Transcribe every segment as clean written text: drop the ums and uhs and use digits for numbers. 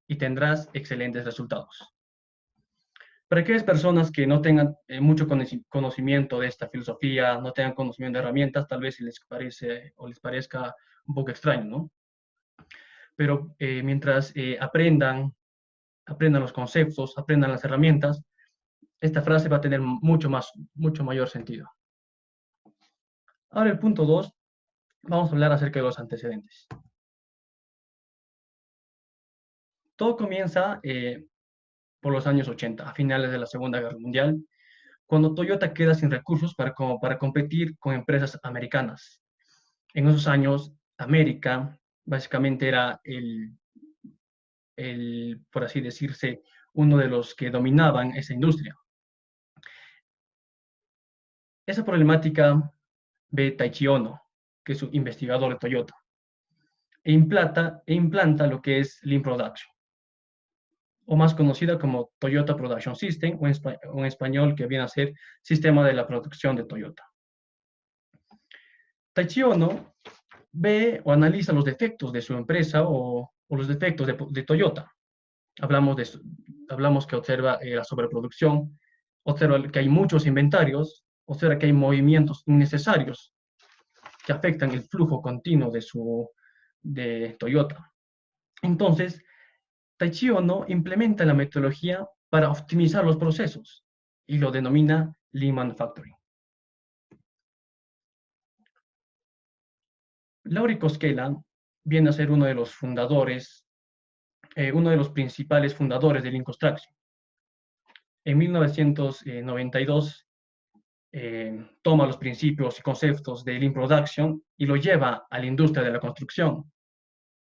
y tendrás excelentes resultados. Para aquellas personas que no tengan mucho conocimiento de esta filosofía, no tengan conocimiento de herramientas, tal vez les parece o les parezca un poco extraño, ¿no? Pero mientras aprendan los conceptos, aprendan las herramientas, esta frase va a tener mucho mayor sentido. Ahora el punto 2, vamos a hablar acerca de los antecedentes. Todo comienza por los años 80, a finales de la Segunda Guerra Mundial, cuando Toyota queda sin recursos para competir con empresas americanas. En esos años, América básicamente era por así decirse, uno de los que dominaban esa industria. Esa problemática ve Taichi Ohno, que es un investigador de Toyota, e implanta lo que es Lean Production, o más conocida como Toyota Production System, o en español que viene a ser Sistema de la Producción de Toyota. Taichi Ohno ve o analiza los defectos de su empresa o los defectos de Toyota. Hablamos que observa la sobreproducción, observa que hay muchos inventarios, observa que hay movimientos innecesarios que afectan el flujo continuo de Toyota. Entonces, Taichi Ohno implementa la metodología para optimizar los procesos y lo denomina Lean Manufacturing. Lauri Koskela viene a ser uno de los fundadores, uno de los principales fundadores de Lean Construction. En 1992 toma los principios y conceptos de Lean Production y lo lleva a la industria de la construcción.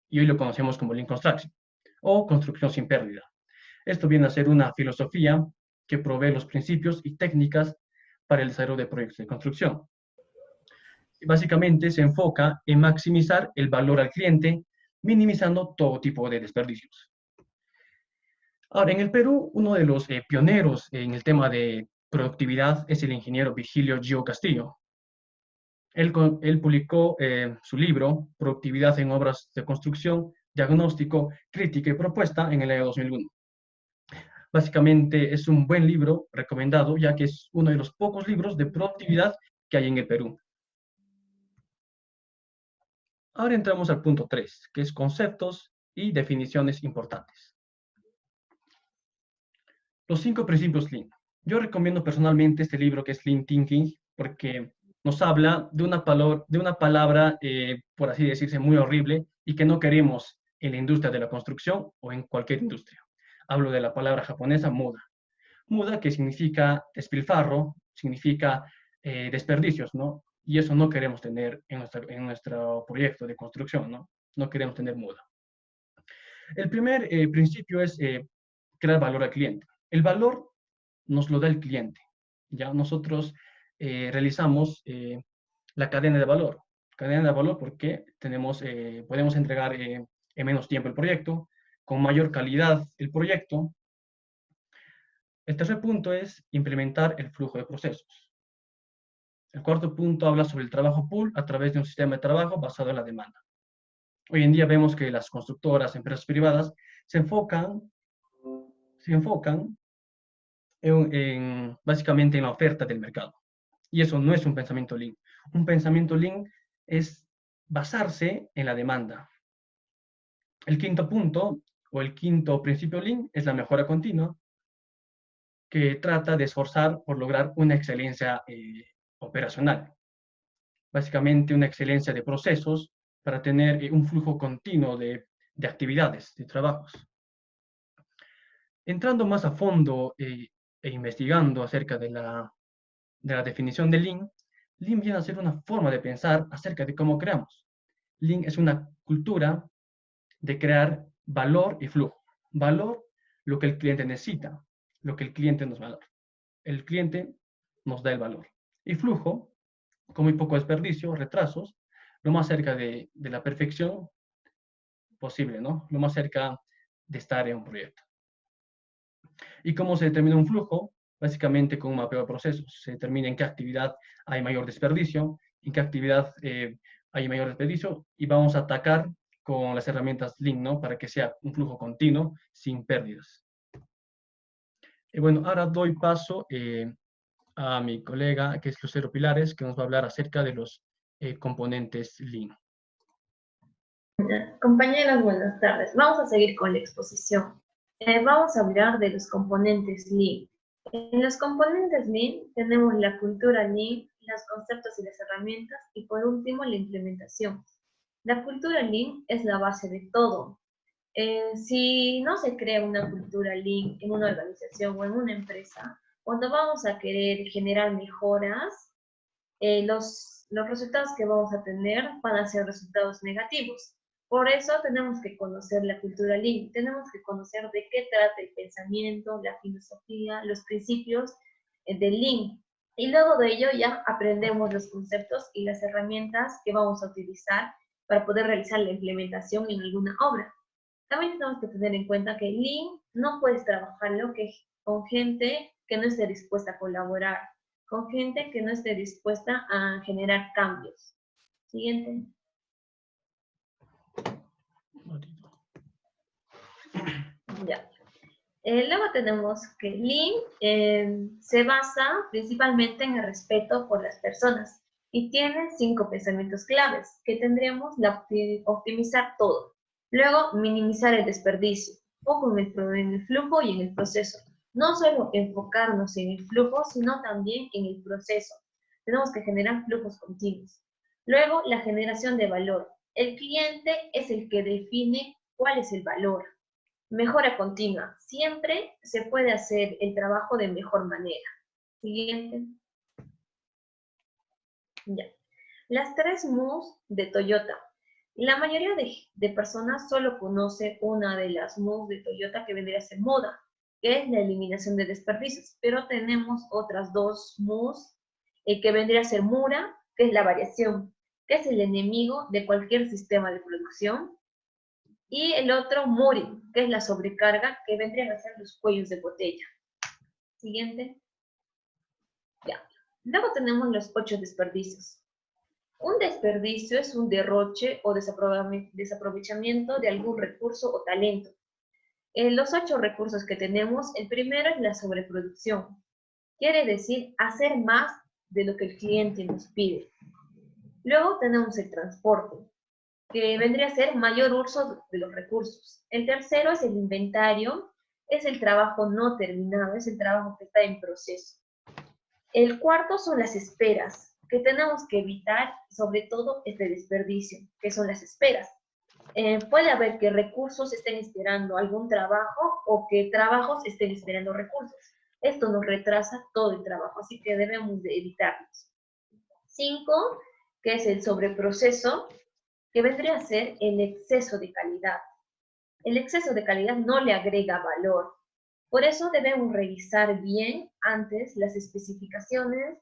Y hoy lo conocemos como Lean Construction o construcción sin pérdida. Esto viene a ser una filosofía que provee los principios y técnicas para el desarrollo de proyectos de construcción. Básicamente se enfoca en maximizar el valor al cliente, minimizando todo tipo de desperdicios. Ahora, en el Perú, uno de los pioneros en el tema de productividad es el ingeniero Vigilio Gio Castillo. Él publicó su libro, Productividad en Obras de Construcción, Diagnóstico, Crítica y Propuesta, en el año 2001. Básicamente es un buen libro, recomendado, ya que es uno de los pocos libros de productividad que hay en el Perú. Ahora entramos al punto 3, que es conceptos y definiciones importantes. Los 5 principios Lean. Yo recomiendo personalmente este libro que es Lean Thinking, porque nos habla de una palabra, por así decirse, muy horrible y que no queremos en la industria de la construcción o en cualquier industria. Hablo de la palabra japonesa muda. Muda, que significa despilfarro, significa desperdicios, ¿no? Y eso no queremos tener en nuestro proyecto de construcción, ¿no? No queremos tener muda. El primer principio es crear valor al cliente. El valor nos lo da el cliente. Ya nosotros realizamos la cadena de valor. Cadena de valor porque podemos entregar en menos tiempo el proyecto, con mayor calidad el proyecto. El tercer punto es implementar el flujo de procesos. El cuarto punto habla sobre el trabajo pool a través de un sistema de trabajo basado en la demanda. Hoy en día vemos que las constructoras, empresas privadas, se enfocan básicamente en la oferta del mercado. Y eso no es un pensamiento Lean. Un pensamiento Lean es basarse en la demanda. El quinto punto, o el quinto principio Lean, es la mejora continua, que trata de esforzar por lograr una excelencia operacional. Básicamente una excelencia de procesos para tener un flujo continuo de actividades, de trabajos. Entrando más a fondo e investigando acerca de la definición de Lean, Lean viene a ser una forma de pensar acerca de cómo creamos. Lean es una cultura de crear valor y flujo. Valor, lo que el cliente necesita, lo que el cliente nos valora. El cliente nos da el valor. Y flujo, con muy poco desperdicio, retrasos, lo más cerca de la perfección posible, ¿no? Lo más cerca de estar en un proyecto. ¿Y cómo se determina un flujo? Básicamente con un mapeo de procesos. Se determina en qué actividad hay mayor desperdicio, en qué actividad hay mayor desperdicio, y vamos a atacar con las herramientas Lean, ¿no? Para que sea un flujo continuo sin pérdidas. Y bueno, ahora doy paso a mi colega, que es Lucero Pilares, que nos va a hablar acerca de los componentes Lean. Compañeros, buenas tardes. Vamos a seguir con la exposición. Vamos a hablar de los componentes Lean. En los componentes Lean tenemos la cultura Lean, los conceptos y las herramientas, y por último la implementación. La cultura Lean es la base de todo. Si no se crea una cultura Lean en una organización o en una empresa, cuando vamos a querer generar mejoras, los resultados que vamos a tener van a ser resultados negativos. Por eso tenemos que conocer la cultura Lean, tenemos que conocer de qué trata el pensamiento, la filosofía, los principios de Lean. Y luego de ello ya aprendemos los conceptos y las herramientas que vamos a utilizar para poder realizar la implementación en alguna obra. También tenemos que tener en cuenta que Lean no puedes trabajarlo con gente que no esté dispuesta a colaborar, con gente que no esté dispuesta a generar cambios. Siguiente. Ya. Luego tenemos que Lean se basa principalmente en el respeto por las personas y tiene 5 pensamientos claves que tendríamos optimizar todo. Luego, minimizar el desperdicio, foco en el flujo y en el proceso. No solo enfocarnos en el flujo, sino también en el proceso. Tenemos que generar flujos continuos. Luego, la generación de valor. El cliente es el que define cuál es el valor. Mejora continua. Siempre se puede hacer el trabajo de mejor manera. Siguiente. Ya. Las 3 Mus de Toyota. La mayoría de personas solo conoce una de las Mus de Toyota, que vendría a ser Muda, que es la eliminación de desperdicios. Pero tenemos otras 2 Mus, que vendría a ser Mura, que es la variación, que es el enemigo de cualquier sistema de producción. Y el otro, Muri, que es la sobrecarga, que vendrían a ser los cuellos de botella. Siguiente. Ya. Luego tenemos los 8 desperdicios. Un desperdicio es un derroche o desaprovechamiento de algún recurso o talento. Los 8 recursos que tenemos, el primero es la sobreproducción. Quiere decir hacer más de lo que el cliente nos pide. Luego tenemos el transporte, que vendría a ser mayor uso de los recursos. El tercero es el inventario, es el trabajo no terminado, es el trabajo que está en proceso. El cuarto son las esperas, que tenemos que evitar, sobre todo este desperdicio, que son las esperas. Puede haber que recursos estén esperando algún trabajo o que trabajos estén esperando recursos. Esto nos retrasa todo el trabajo, así que debemos de evitarlos. 5, que es el sobreproceso, que vendría a ser el exceso de calidad. El exceso de calidad no le agrega valor. Por eso debemos revisar bien antes las especificaciones,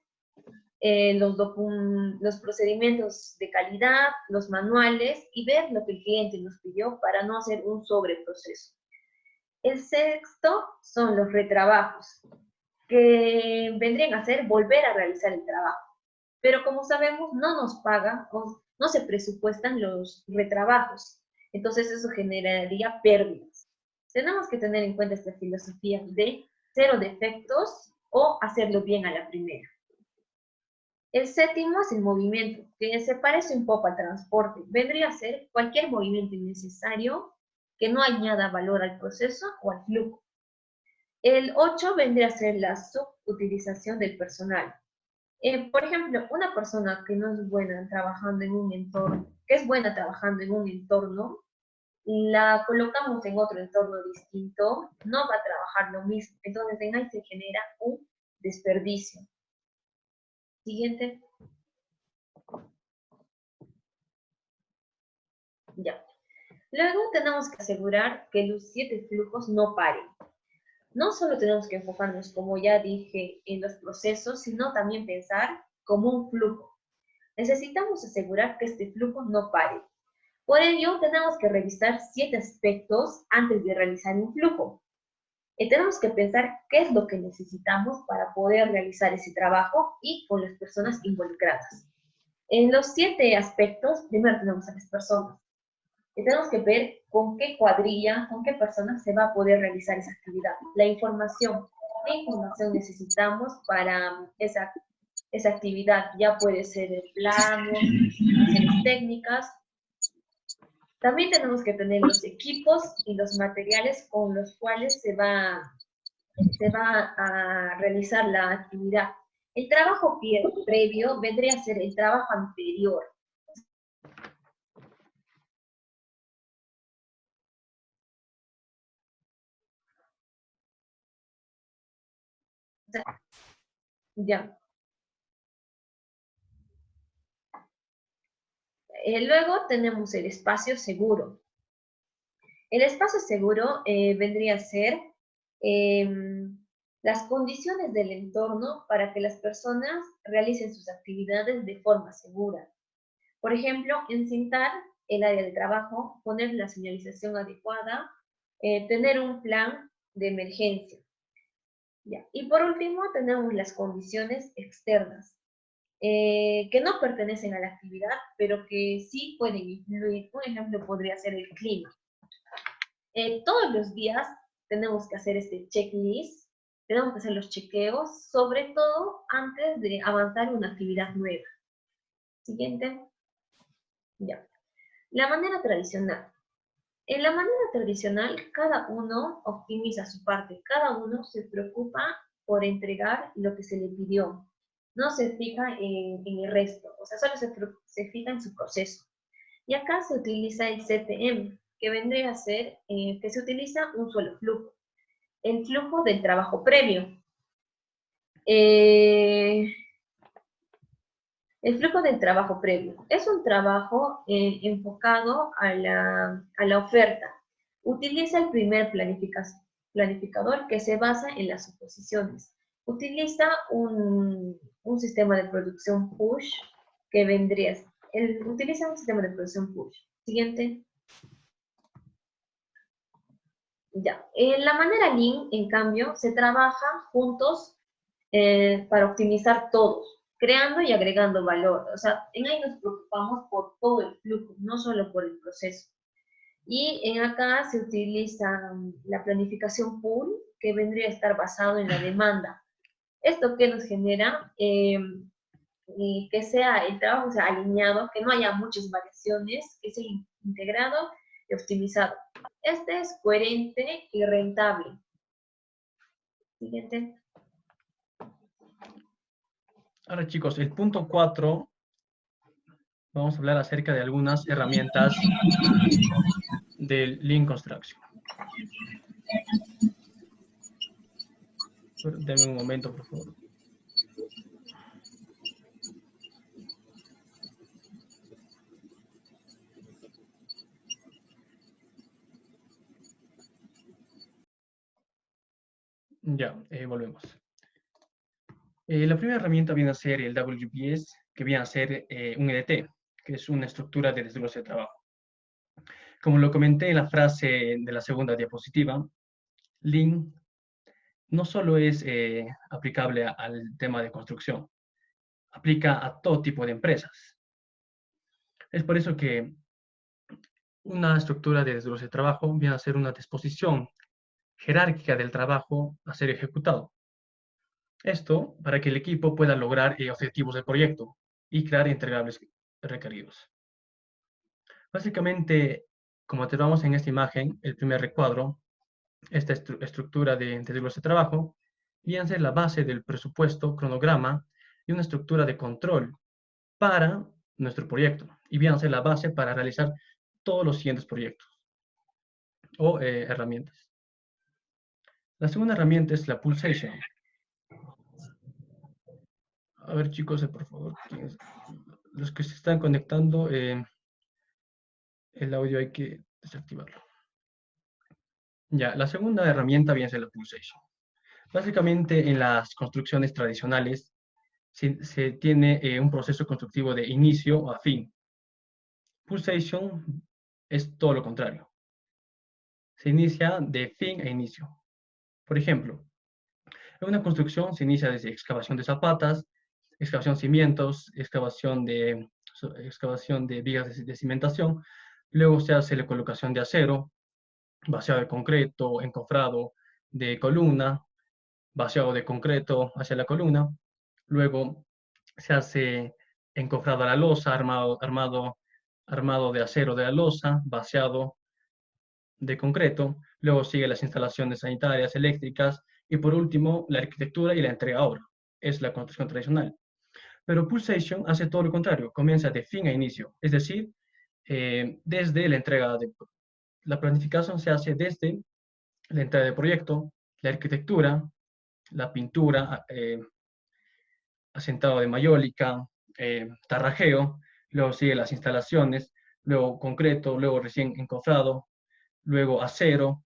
los procedimientos de calidad, los manuales y ver lo que el cliente nos pidió para no hacer un sobreproceso. El sexto son los retrabajos, que vendrían a ser volver a realizar el trabajo. Pero como sabemos, no nos pagan o no se presupuestan los retrabajos. Entonces eso generaría pérdidas. Tenemos que tener en cuenta esta filosofía de 0 defectos o hacerlo bien a la primera. El séptimo es el movimiento, que se parece un poco al transporte. Vendría a ser cualquier movimiento innecesario que no añada valor al proceso o al flujo. El 8 vendría a ser la subutilización del personal. Por ejemplo, una persona que no es buena trabajando en un entorno, que es buena trabajando en un entorno, la colocamos en otro entorno distinto, no va a trabajar lo mismo. Entonces, en ahí se genera un desperdicio. Siguiente. Ya. Luego tenemos que asegurar que los 7 flujos no paren. No solo tenemos que enfocarnos, como ya dije, en los procesos, sino también pensar como un flujo. Necesitamos asegurar que este flujo no pare. Por ello, tenemos que revisar 7 aspectos antes de realizar un flujo. Tenemos que pensar qué es lo que necesitamos para poder realizar ese trabajo y con las personas involucradas. En los 7 aspectos, primero tenemos a las personas. Y tenemos que ver con qué cuadrilla, con qué persona se va a poder realizar esa actividad. La información. ¿Qué información necesitamos para esa actividad? Ya puede ser el plano, acciones técnicas. También tenemos que tener los equipos y los materiales con los cuales se va a realizar la actividad. El trabajo previo vendría a ser el trabajo anterior. O sea, ya. Luego tenemos el espacio seguro. El espacio seguro vendría a ser las condiciones del entorno para que las personas realicen sus actividades de forma segura. Por ejemplo, encintar el área de trabajo, poner la señalización adecuada, tener un plan de emergencia. Ya. Y por último, tenemos las condiciones externas, que no pertenecen a la actividad, pero que sí pueden influir. Un ejemplo podría ser el clima. Todos los días tenemos que hacer este checklist, tenemos que hacer los chequeos, sobre todo antes de avanzar en una actividad nueva. Siguiente. Ya. La manera tradicional. En la manera tradicional, cada uno optimiza su parte, cada uno se preocupa por entregar lo que se le pidió. No se fija en el resto, o sea, solo se fija en su proceso. Y acá se utiliza el CTM, que vendría a ser que se utiliza un solo flujo, el flujo del trabajo previo. El flujo del trabajo previo es un trabajo enfocado a la oferta. Utiliza el primer planificador que se basa en las suposiciones. Utiliza un sistema de producción push que vendría, utiliza un sistema de producción push. Siguiente. Ya. En la manera Lean, en cambio, se trabaja juntos para optimizar todos, creando y agregando valor. O sea, en ahí nos preocupamos por todo el flujo, no solo por el proceso. Y en acá se utiliza la planificación pool, que vendría a estar basado en la demanda. Esto que nos genera y que sea el trabajo sea alineado, que no haya muchas variaciones, que sea integrado y optimizado. Este es coherente y rentable. Siguiente. Ahora chicos, el punto 4, vamos a hablar acerca de algunas herramientas del Lean Construction. Denme un momento, por favor. Ya, volvemos. La primera herramienta viene a ser el WBS, que viene a ser un EDT, que es una estructura de desglose de trabajo. Como lo comenté en la frase de la segunda diapositiva, Lean no solo es aplicable al tema de construcción, aplica a todo tipo de empresas. Es por eso que una estructura de desglose de trabajo viene a ser una disposición jerárquica del trabajo a ser ejecutado. Esto para que el equipo pueda lograr objetivos del proyecto y crear entregables requeridos. Básicamente, como observamos en esta imagen, el primer recuadro, esta estructura de desglose de trabajo, viene a ser la base del presupuesto, cronograma y una estructura de control para nuestro proyecto. Y viene a ser la base para realizar todos los siguientes proyectos o herramientas. La segunda herramienta es la Pulsation. A ver, chicos, por favor, los que se están conectando, el audio hay que desactivarlo. Ya, la segunda herramienta viene a ser la Pulsation. Básicamente, en las construcciones tradicionales se tiene un proceso constructivo de inicio a fin. Pulsation es todo lo contrario. Se inicia de fin a inicio. Por ejemplo, en una construcción se inicia desde excavación de zapatas, excavación de cimientos, excavación de vigas de cimentación, luego se hace la colocación de acero, vaciado de concreto, encofrado de columna, vaciado de concreto hacia la columna, luego se hace encofrado a la losa, armado de acero de la losa, vaciado de concreto, luego sigue las instalaciones sanitarias, eléctricas, y por último, la arquitectura y la entrega a obra. Es la construcción tradicional. Pero Pulsation hace todo lo contrario, comienza de fin a inicio, es decir, desde la entrega de... La planificación se hace desde la entrega de proyecto, la arquitectura, la pintura, asentado de mayólica, tarrajeo, luego sigue las instalaciones, luego concreto, luego recién encofrado, luego acero,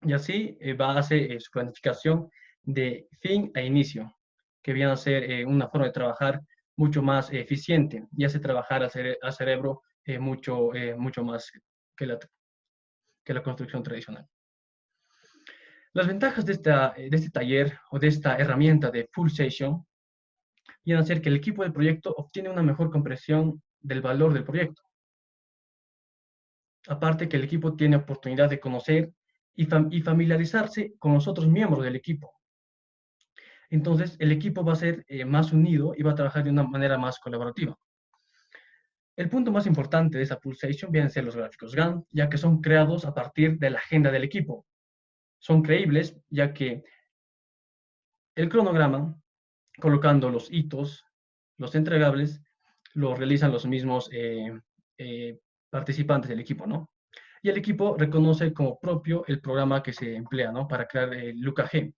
y así va a hacer su planificación de fin a inicio, que viene a ser una forma de trabajar mucho más eficiente y hace trabajar al cerebro mucho más que la construcción tradicional. Las ventajas de este taller o de esta herramienta de Pulsation vienen a ser que el equipo del proyecto obtiene una mejor comprensión del valor del proyecto. Aparte que el equipo tiene oportunidad de conocer y familiarizarse con los otros miembros del equipo. Entonces, el equipo va a ser más unido y va a trabajar de una manera más colaborativa. El punto más importante de esa Pulsation vienen a ser los gráficos Gantt, ya que son creados a partir de la agenda del equipo. Son creíbles, ya que el cronograma, colocando los hitos, los entregables, lo realizan los mismos participantes del equipo, ¿no? Y el equipo reconoce como propio el programa que se emplea, ¿no? Para crear el LUCA-G.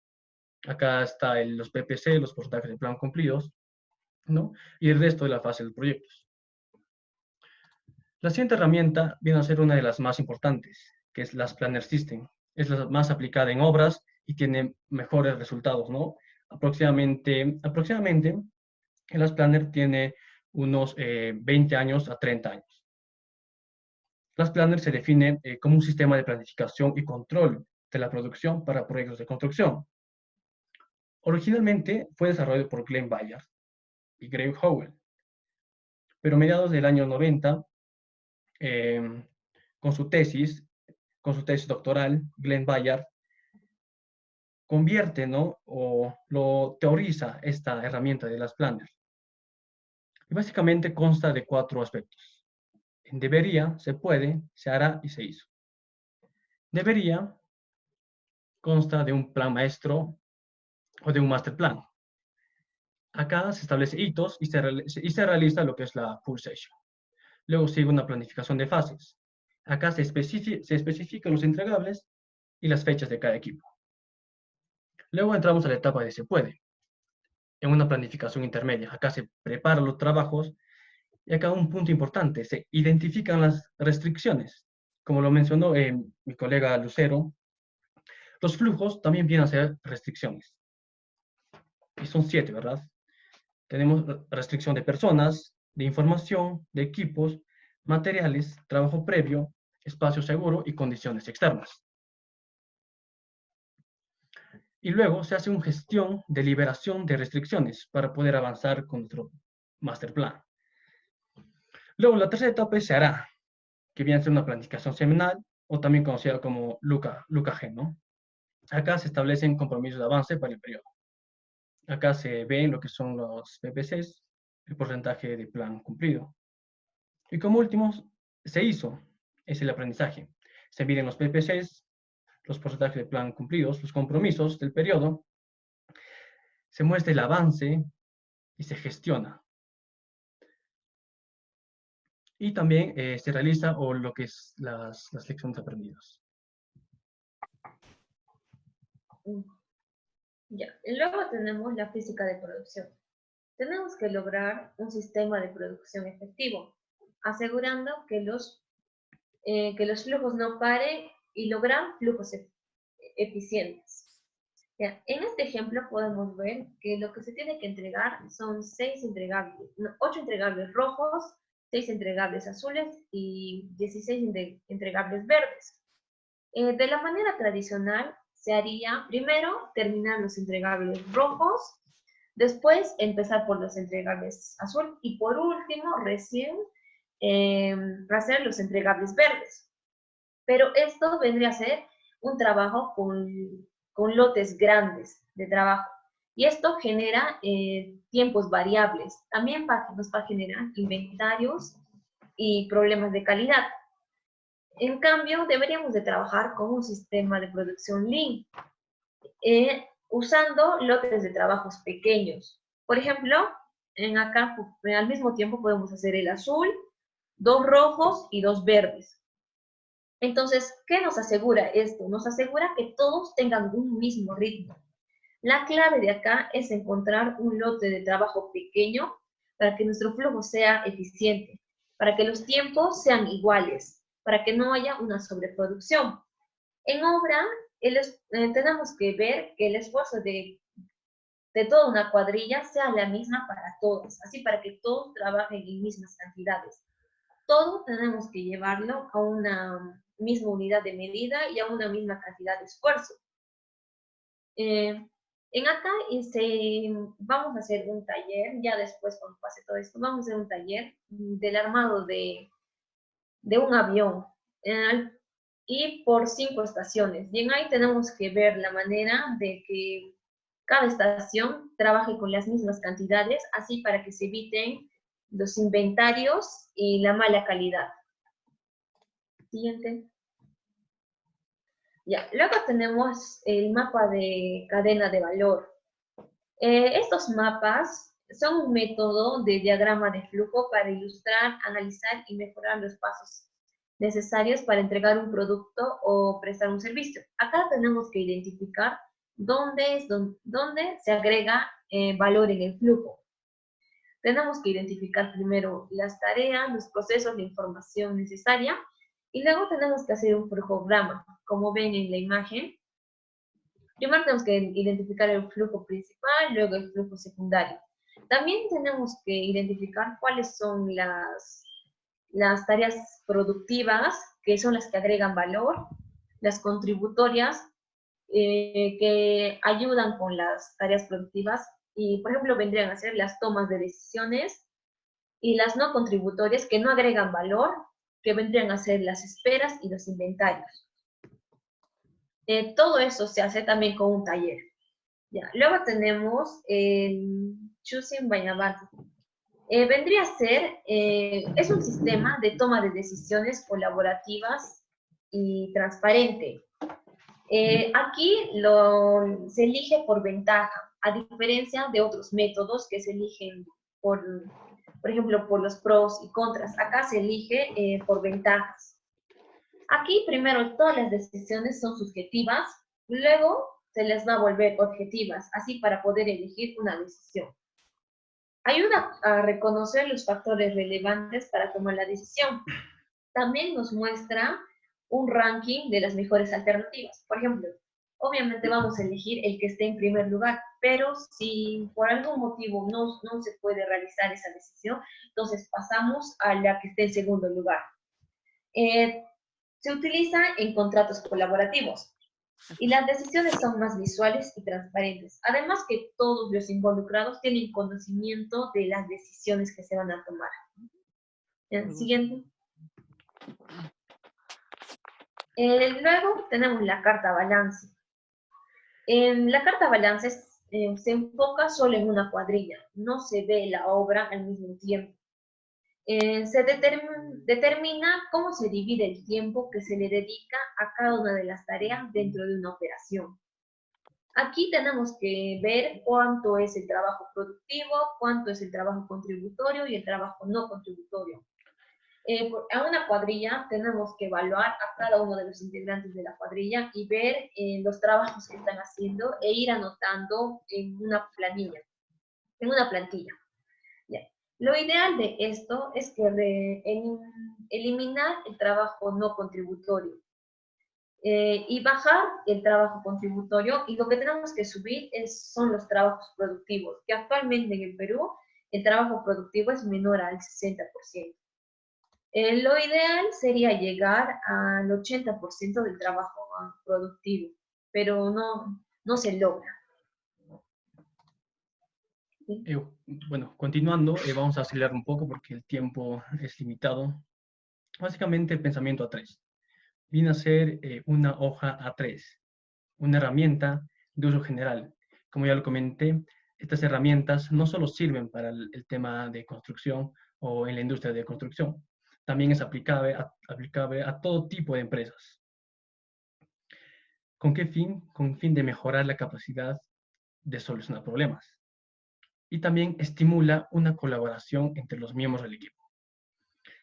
Acá está los PPC, los porcentajes de plan cumplidos, ¿no? Y el resto de la fase de los proyectos. La siguiente herramienta viene a ser una de las más importantes, que es las Planner System. Es la más aplicada en obras y tiene mejores resultados, ¿no? Aproximadamente el Las Planner tiene unos 20 años a 30 años. Las Planner se define como un sistema de planificación y control de la producción para proyectos de construcción. Originalmente fue desarrollado por Glenn Ballard y Greg Howell, pero a mediados del año 90, eh, con su tesis doctoral, Glenn Ballard convierte, ¿no? O lo teoriza esta herramienta de las Planner. Y básicamente consta de 4 aspectos. Debería, se puede, se hará y se hizo. Debería consta de un plan maestro o de un master plan. Acá se establece hitos y se realiza lo que es la Pulsation. Luego sigue una planificación de fases. Acá se especifican los entregables y las fechas de cada equipo. Luego entramos a la etapa de se puede, en una planificación intermedia. Acá se preparan los trabajos y acá un punto importante, se identifican las restricciones. Como lo mencionó mi colega Lucero, los flujos también vienen a ser restricciones. Y son 7, ¿verdad? Tenemos restricción de personas, de información, de equipos, materiales, trabajo previo, espacio seguro y condiciones externas. Y luego se hace una gestión de liberación de restricciones para poder avanzar con nuestro master plan. Luego la tercera etapa se hará, que viene a ser una planificación semanal o también conocida como LUCA-G, ¿no? Acá se establecen compromisos de avance para el periodo. Acá se ven lo que son los PPCs, el porcentaje de plan cumplido. Y como último, se hizo, es el aprendizaje. Se miden los PPCs, los porcentajes de plan cumplidos, los compromisos del periodo, se muestra el avance y se gestiona. Y también se realiza o lo que es las lecciones aprendidas. Ya. Y luego tenemos la física de producción. Tenemos que lograr un sistema de producción efectivo, asegurando que los flujos no paren y lograr flujos eficientes. Ya, en este ejemplo podemos ver que lo que se tiene que entregar son 8 entregables rojos, 6 entregables azules y 16 entregables verdes. De la manera tradicional se haría primero terminar los entregables rojos, después empezar por los entregables azul y por último recién hacer los entregables verdes. Pero esto vendría a ser un trabajo con lotes grandes de trabajo. Y esto genera tiempos variables. También nos va a generar inventarios y problemas de calidad. En cambio, deberíamos de trabajar con un sistema de producción Lean, usando lotes de trabajos pequeños. Por ejemplo, acá al mismo tiempo podemos hacer el azul, 2 rojos y 2 verdes. Entonces, ¿qué nos asegura esto? Nos asegura que todos tengan un mismo ritmo. La clave de acá es encontrar un lote de trabajo pequeño para que nuestro flujo sea eficiente, para que los tiempos sean iguales, para que no haya una sobreproducción. En obra, tenemos que ver que el esfuerzo de toda una cuadrilla sea la misma para todos, así para que todos trabajen en mismas cantidades. Todo tenemos que llevarlo a una misma unidad de medida y a una misma cantidad de esfuerzo. En acá vamos a hacer un taller, ya después cuando pase todo esto, vamos a hacer un taller del armado de un avión y por 5 estaciones. Y en ahí tenemos que ver la manera de que cada estación trabaje con las mismas cantidades, así para que se eviten los inventarios y la mala calidad. Siguiente. Ya, luego tenemos el mapa de cadena de valor. Estos mapas son un método de diagrama de flujo para ilustrar, analizar y mejorar los pasos necesarios para entregar un producto o prestar un servicio. Acá tenemos que identificar dónde se agrega valor en el flujo. Tenemos que identificar primero las tareas, los procesos, la información necesaria, y luego tenemos que hacer un flujograma, como ven en la imagen. Primero tenemos que identificar el flujo principal, luego el flujo secundario. También tenemos que identificar cuáles son las tareas productivas, que son las que agregan valor, las contributorias, que ayudan con las tareas productivas, y por ejemplo vendrían a ser las tomas de decisiones, y las no contributorias, que no agregan valor, que vendrían a ser las esperas y los inventarios. Todo eso se hace también con un taller. Ya. Luego tenemos el Choosing by Navanti. Vendría a ser, es un sistema de toma de decisiones colaborativas y transparente. Aquí se elige por ventaja, a diferencia de otros métodos que se eligen por ejemplo, por los pros y contras. Acá se elige por ventajas. Aquí primero todas las decisiones son subjetivas, luego se les va a volver objetivas, así para poder elegir una decisión. Ayuda a reconocer los factores relevantes para tomar la decisión. También nos muestra un ranking de las mejores alternativas. Por ejemplo, obviamente vamos a elegir el que esté en primer lugar, pero si por algún motivo no se puede realizar esa decisión, entonces pasamos a la que esté en segundo lugar. Se utiliza en contratos colaborativos y las decisiones son más visuales y transparentes. Además que todos los involucrados tienen conocimiento de las decisiones que se van a tomar. Siguiente. Luego tenemos la carta balance. La carta balance se enfoca solo en una cuadrilla, no se ve la obra al mismo tiempo. Se determina cómo se divide el tiempo que se le dedica a cada una de las tareas dentro de una operación. Aquí tenemos que ver cuánto es el trabajo productivo, cuánto es el trabajo contributorio y el trabajo no contributorio. A una cuadrilla tenemos que evaluar a cada uno de los integrantes de la cuadrilla y ver los trabajos que están haciendo e ir anotando en una plantilla. Ya. Lo ideal de esto es que eliminar el trabajo no contributorio y bajar el trabajo contributorio, y lo que tenemos que subir son los trabajos productivos, que actualmente en el Perú el trabajo productivo es menor al 60%. Lo ideal sería llegar al 80% del trabajo productivo, pero no se logra. Sí. Bueno, continuando, vamos a acelerar un poco porque el tiempo es limitado. Básicamente, el pensamiento A3 viene a ser una hoja A3, una herramienta de uso general. Como ya lo comenté, estas herramientas no solo sirven para el tema de construcción o en la industria de construcción, también es aplicable a todo tipo de empresas. ¿Con qué fin? Con el fin de mejorar la capacidad de solucionar problemas. Y también estimula una colaboración entre los miembros del equipo.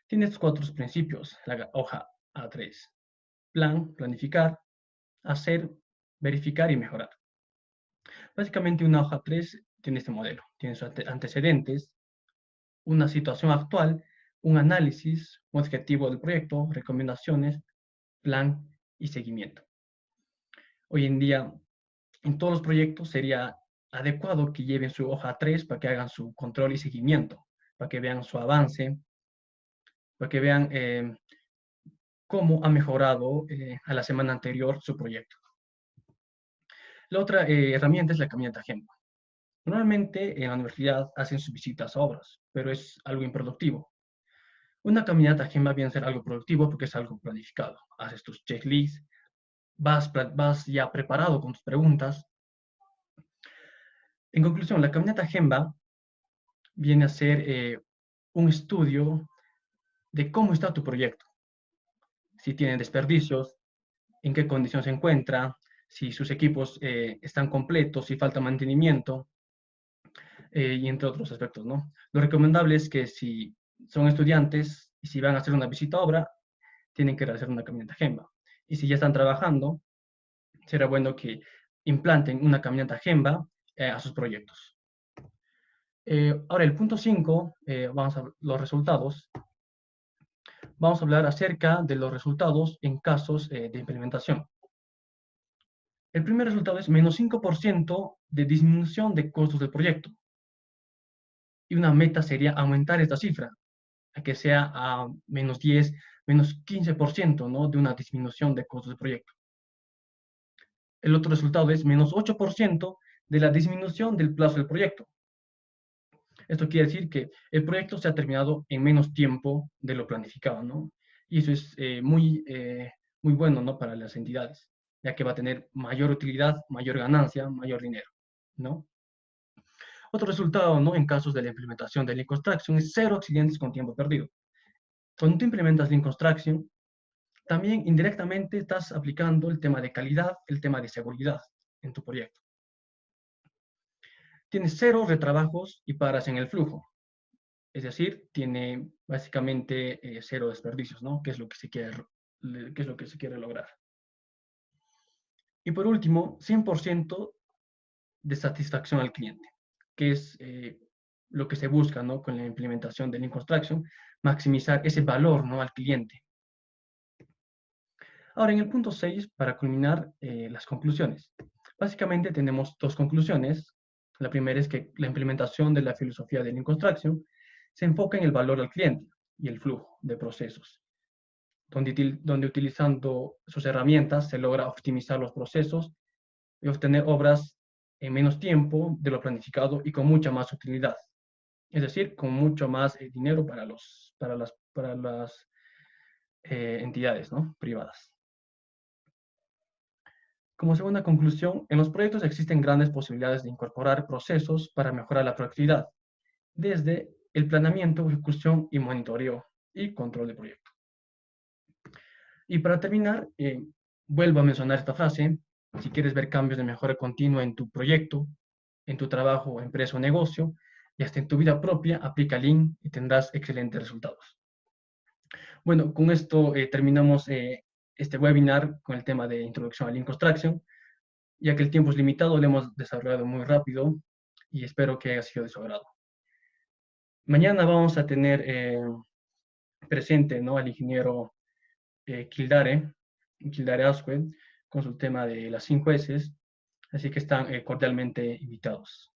Tiene estos 4 principios, la hoja A3. Plan, planificar, hacer, verificar y mejorar. Básicamente una hoja 3 tiene este modelo. Tiene sus antecedentes, una situación actual, un análisis, un objetivo del proyecto, recomendaciones, plan y seguimiento. Hoy en día, en todos los proyectos sería adecuado que lleven su hoja 3 para que hagan su control y seguimiento, para que vean su avance, para que vean cómo ha mejorado a la semana anterior su proyecto. La otra herramienta es la caminata Gemba. Normalmente en la universidad hacen sus visitas a obras, pero es algo improductivo. Una caminata Gemba viene a ser algo productivo porque es algo planificado. Haces tus checklists, vas ya preparado con tus preguntas. En conclusión, la caminata Gemba viene a ser un estudio de cómo está tu proyecto. Si tiene desperdicios, en qué condición se encuentra, si sus equipos están completos, si falta mantenimiento, y entre otros aspectos, ¿no? Lo recomendable es que si son estudiantes y si van a hacer una visita a obra, tienen que realizar una caminata Gemba. Y si ya están trabajando, será bueno que implanten una caminata Gemba a sus proyectos. Ahora, el punto 5, vamos a los resultados. Vamos a hablar acerca de los resultados en casos de implementación. El primer resultado es menos 5% de disminución de costos del proyecto. Y una meta sería aumentar esta cifra, a que sea a menos 10, menos 15%, ¿no? De una disminución de costos del proyecto. El otro resultado es menos 8% de la disminución del plazo del proyecto. Esto quiere decir que el proyecto se ha terminado en menos tiempo de lo planificado, ¿no? Y eso es muy bueno, ¿no? Para las entidades, ya que va a tener mayor utilidad, mayor ganancia, mayor dinero, ¿no? Otro resultado, ¿no? En casos de la implementación de Lean Construction es 0 accidentes con tiempo perdido. Cuando tú implementas Lean Construction, también indirectamente estás aplicando el tema de calidad, el tema de seguridad en tu proyecto. Tienes 0 retrabajos y paras en el flujo. Es decir, tiene básicamente 0 desperdicios, ¿no? Que es lo que se quiere lograr. Y por último, 100% de satisfacción al cliente, que es lo que se busca, ¿no? Con la implementación de Lean Construction, maximizar ese valor, ¿no? Al cliente. Ahora, en el punto 6, para culminar las conclusiones. Básicamente tenemos 2 conclusiones. La primera es que la implementación de la filosofía de Lean Construction se enfoca en el valor al cliente y el flujo de procesos, donde utilizando sus herramientas se logra optimizar los procesos y obtener obras en menos tiempo de lo planificado y con mucha más utilidad. Es decir, con mucho más dinero para las entidades, ¿no? Privadas. Como segunda conclusión, en los proyectos existen grandes posibilidades de incorporar procesos para mejorar la productividad, desde el planeamiento, ejecución y monitoreo y control de proyecto. Y para terminar, vuelvo a mencionar esta frase: si quieres ver cambios de mejora continua en tu proyecto, en tu trabajo, empresa o negocio, y hasta en tu vida propia, aplica Lean y tendrás excelentes resultados. Bueno, con esto terminamos este webinar con el tema de introducción a Lean Construction. Ya que el tiempo es limitado, lo hemos desarrollado muy rápido y espero que haya sido de su agrado. Mañana vamos a tener presente, ¿no? Al ingeniero Kildare Asquith, con su tema de las 5 S, así que están cordialmente invitados.